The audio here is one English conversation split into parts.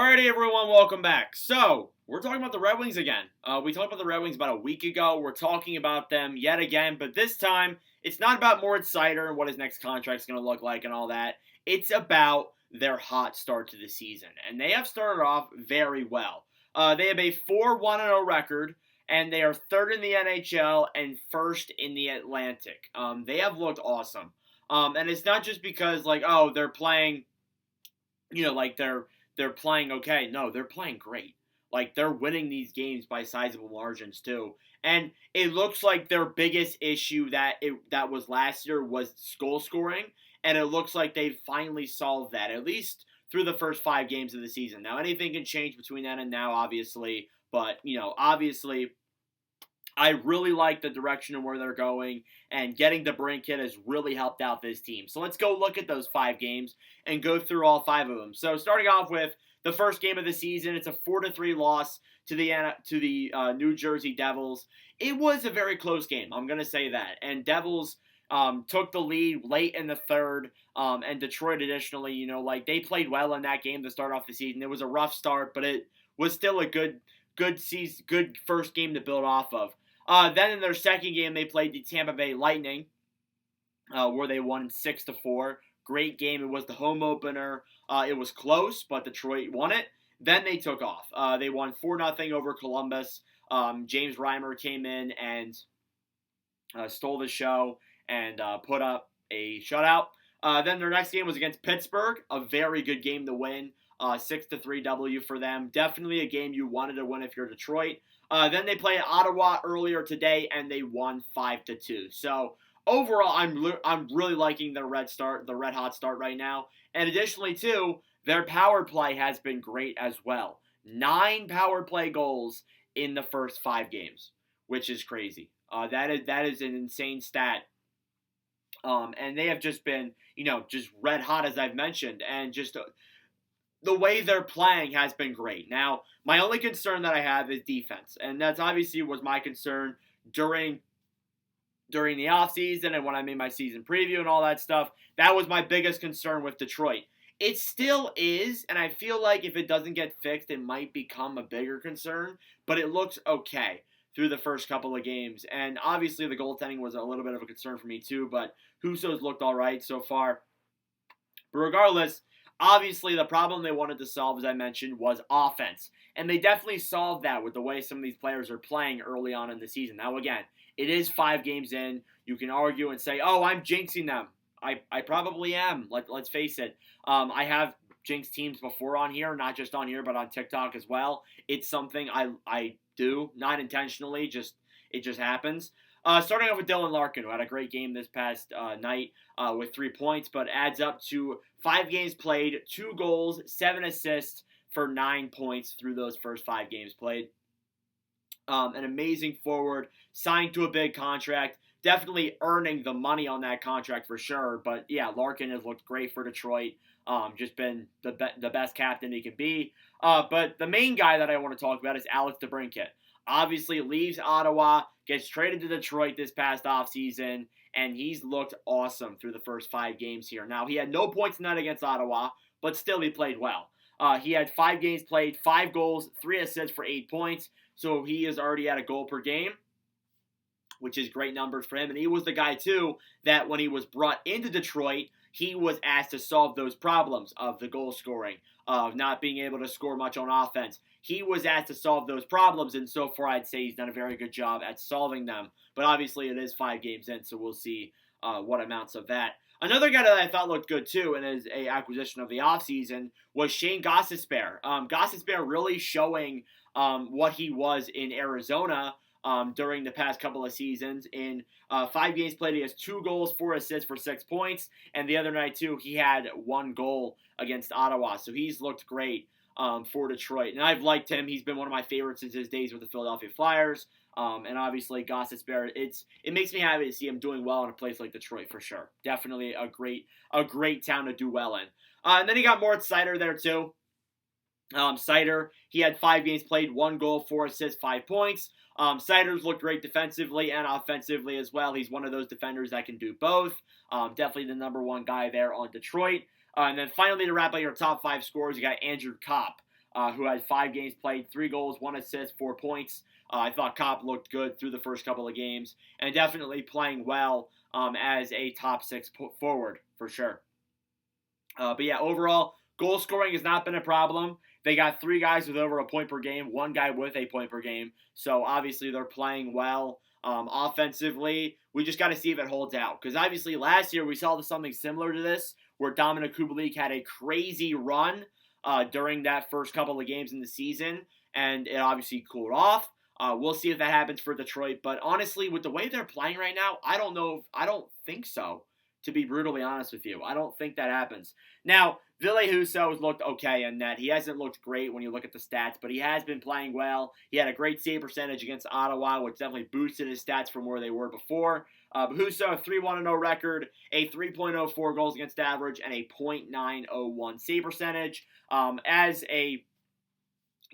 Alrighty, everyone, welcome back. So, we're talking about the Red Wings again. We talked about the Red Wings about a week ago. We're talking about them yet again, but this time, it's not about Moritz Seider and what his next contract is going to look like and all that. It's about their hot start to the season, and they have started off very well. They have a 4-1-0 record, and they are third in the NHL and first in the Atlantic. They have looked awesome. And it's not just because, they're playing, they're playing okay. No, they're playing great. Like, they're winning these games by sizable margins, too. And it looks like their biggest issue that was last year was goal scoring, and it looks like they've finally solved that, at least through the first 5 games of the season. Now, anything can change between then and now, obviously, but, obviously, I really like the direction of where they're going, and getting DeBrincat has really helped out this team. So let's go look at those 5 games and go through all 5 of them. So starting off with the first game of the season, it's a 4-3 loss to the New Jersey Devils. It was a very close game, I'm going to say that. And Devils took the lead late in the third, and Detroit additionally, they played well in that game to start off the season. It was a rough start, but it was still a good first game to build off of. Then in their second game, they played the Tampa Bay Lightning, where they won 6-4. Great game. It was the home opener. It was close, but Detroit won it. Then they took off. They won 4-0 over Columbus. James Reimer came in and stole the show and put up a shutout. Then their next game was against Pittsburgh, a very good game to win. 6-3 W for them. Definitely a game you wanted to win if you're Detroit. Then they played Ottawa earlier today, and they won 5-2. So overall, I'm really liking the red hot start right now. And additionally, too, their power play has been great as well. 9 power play goals in the first 5 games, which is crazy. That is an insane stat. And they have just been, just red hot, as I've mentioned, and just the way they're playing has been great. Now, my only concern that I have is defense, and that's obviously was my concern during the offseason and when I made my season preview and all that stuff. That was my biggest concern with Detroit. It still is, and I feel like if it doesn't get fixed, it might become a bigger concern, but it looks okay through the first couple of games. And obviously the goaltending was a little bit of a concern for me too, but Husso's looked all right so far. But regardless, obviously, the problem they wanted to solve, as I mentioned, was offense. And they definitely solved that with the way some of these players are playing early on in the season. Now, again, it is 5 games in. You can argue and say, oh, I'm jinxing them. I probably am. Let's face it. I have jinxed teams before on here, not just on here, but on TikTok as well. It's something I do, not intentionally, it just happens. Starting off with Dylan Larkin, who had a great game this past night with 3 points, but adds up to 5 games played, 2 goals, 7 assists for 9 points through those first 5 games played. An amazing forward, signed to a big contract, definitely earning the money on that contract for sure. But yeah, Larkin has looked great for Detroit. Just been the best captain he can be. But the main guy that I want to talk about is Alex DeBrincat. Obviously leaves Ottawa, gets traded to Detroit this past offseason, and he's looked awesome through the first 5 games here. Now, he had no points tonight against Ottawa, but still he played well. He had 5 games played, 5 goals, 3 assists for 8 points, so he is already at a goal per game, which is great numbers for him. And he was the guy, too, that when he was brought into Detroit, he was asked to solve those problems of the goal scoring, of not being able to score much on offense. He was asked to solve those problems, and so far I'd say he's done a very good job at solving them. But obviously it is 5 games in, so we'll see what amounts of that. Another guy that I thought looked good too, and is a acquisition of the offseason, was Shane Gostisbehere. Gostisbehere really showing what he was in Arizona during the past couple of seasons. In 5 games played, he has 2 goals, 4 assists for 6 points, and the other night too, he had 1 goal against Ottawa, so he's looked great for Detroit. And I've liked him. He's been one of my favorites since his days with the Philadelphia Flyers. And obviously, Gostisbehere, it makes me happy to see him doing well in a place like Detroit for sure. Definitely a great town to do well in. And then you got Moritz Seider there too. Seider, he had 5 games played, 1 goal, 4 assists, 5 points. Seider's looked great defensively and offensively as well. He's one of those defenders that can do both. Definitely the number 1 guy there on Detroit. And then finally, to wrap up your top 5 scorers, you got Andrew Kopp. who had 5 games played, 3 goals, 1 assist, 4 points. I thought Kopp looked good through the first couple of games and definitely playing well as a top 6 forward for sure. But yeah, overall, goal scoring has not been a problem. They got 3 guys with over a point per game, 1 guy with a point per game. So obviously they're playing well offensively. We just got to see if it holds out. Because obviously last year we saw something similar to this where Dominik Kubalik had a crazy run during that first couple of games in the season. And it obviously cooled off. We'll see if that happens for Detroit. But honestly, with the way they're playing right now, I don't think so. To be brutally honest with you, I don't think that happens. Now, Ville Husso has looked okay in net. He hasn't looked great when you look at the stats, but he has been playing well. He had a great save percentage against Ottawa, which definitely boosted his stats from where they were before. But Husso, a 3-1-0 record, a 3.04 goals against average, and a .901 save percentage. As a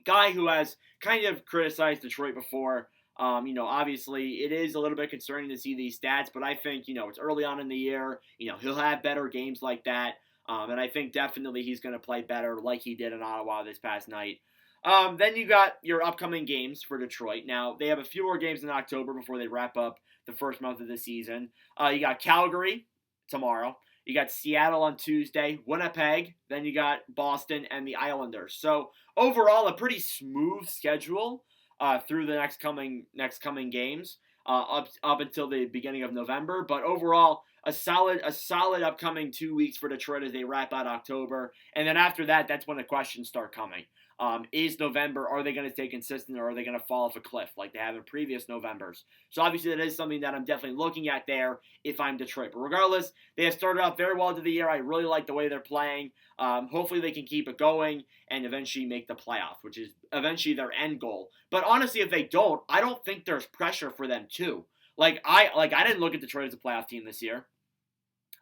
guy who has kind of criticized Detroit before, obviously it is a little bit concerning to see these stats, but I think, it's early on in the year. He'll have better games like that. And I think definitely he's going to play better like he did in Ottawa this past night. Then you got your upcoming games for Detroit. Now, they have a few more games in October before they wrap up the first month of the season. You got Calgary tomorrow. You got Seattle on Tuesday, Winnipeg, then you got Boston and the Islanders. So overall, a pretty smooth schedule through the next coming games up until the beginning of November. But overall, a solid upcoming 2 weeks for Detroit as they wrap out October. And then after that, that's when the questions start coming. Is November, are they going to stay consistent or are they going to fall off a cliff like they have in previous Novembers? So obviously that is something that I'm definitely looking at there if I'm Detroit. But regardless, they have started out very well to the year. I really like the way they're playing. Hopefully they can keep it going and eventually make the playoffs, which is eventually their end goal. But honestly, if they don't, I don't think there's pressure for them too. I didn't look at Detroit as a playoff team this year.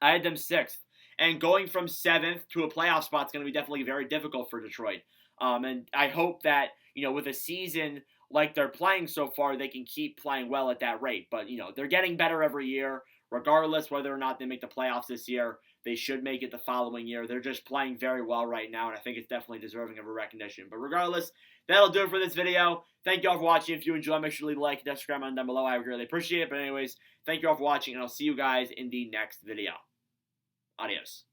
I had them 6th. And going from 7th to a playoff spot is going to be definitely very difficult for Detroit. And I hope that, with a season like they're playing so far, they can keep playing well at that rate. But, they're getting better every year. Regardless whether or not they make the playoffs this year, they should make it the following year. They're just playing very well right now, and I think it's definitely deserving of a recognition. But regardless, that'll do it for this video. Thank you all for watching. If you enjoyed, make sure to leave a like and subscribe down below. I would really appreciate it. But anyways, thank you all for watching, and I'll see you guys in the next video. Adios.